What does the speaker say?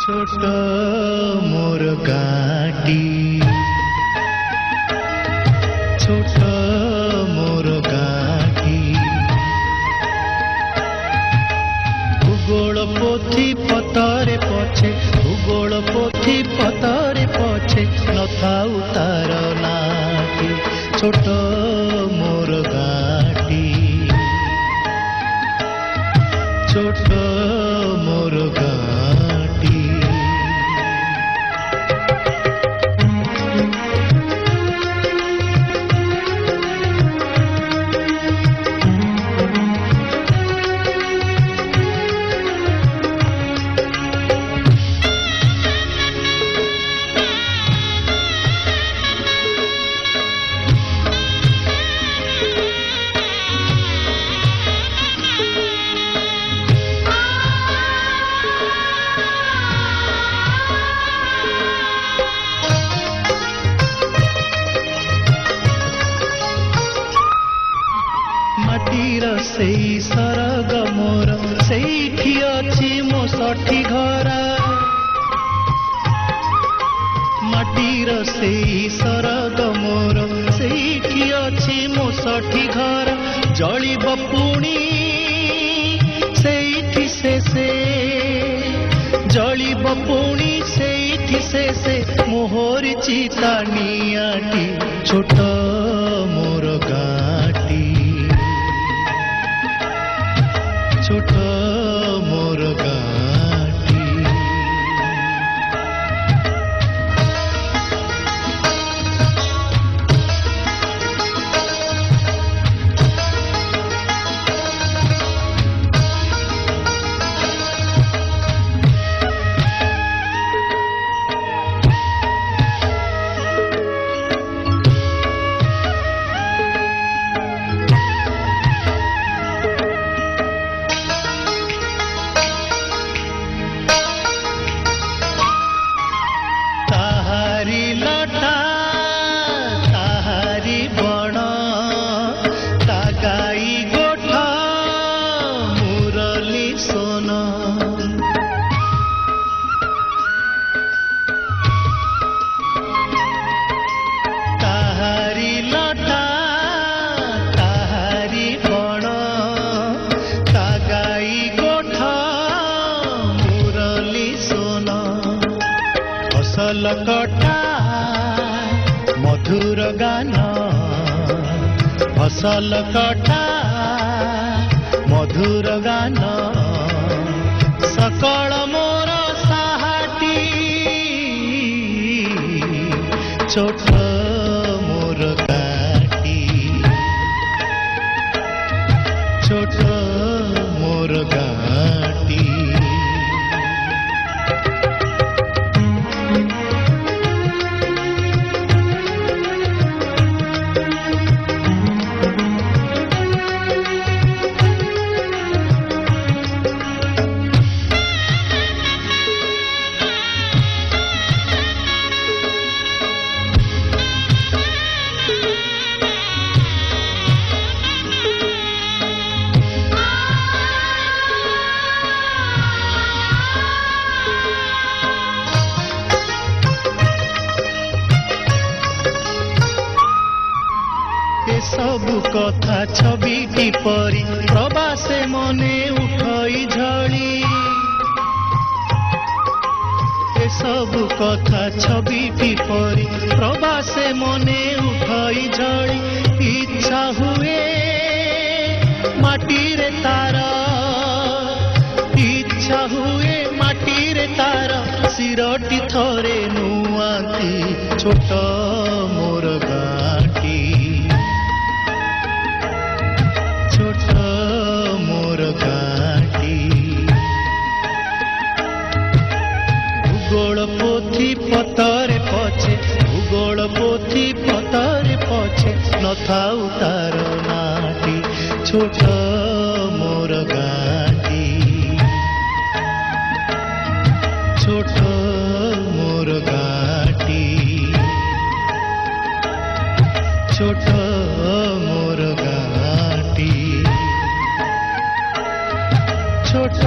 छोट मोर गाटी छोट मोर गाटी भूगोल पोथी पतरे पछे भूगोल पोथी पतरे पछे नथाउ तार नाटी छोट मोर गाटी छोट मोर गाटी सेई सरग मोर सेठी अछि मो सठी घरा माटीर सेई सरग मोर सेठी अछि मो सठी घरा जलिब पुणी सेठी से जलिब पुणी सेठी से मोहर चिता नियाटी छोट मोर गाटी छोट मोर गाटी फसल कटा मधुर गान फसल कटा मधुर गान सकल मोर साहाटी छोट मोर गाटी छोट मोर गाटी कथा छविटी परी प्रवासे मने उठई झड़ी सब कथा छविटी परी प्रवासे मने उठई झड़ी इच्छा हुए माटी रे तार इच्छा हुए माटी रे तार सिरटी थरे नुआती छोट मोर गाटी छोट मोर गाटी भूगोल पोथी पतरे पछे भूगोल पोथी पतरे पछे नथाउ तार नाटी छोट मोर गाटी छोट मोर गाटी छोट मोर गाटी छोट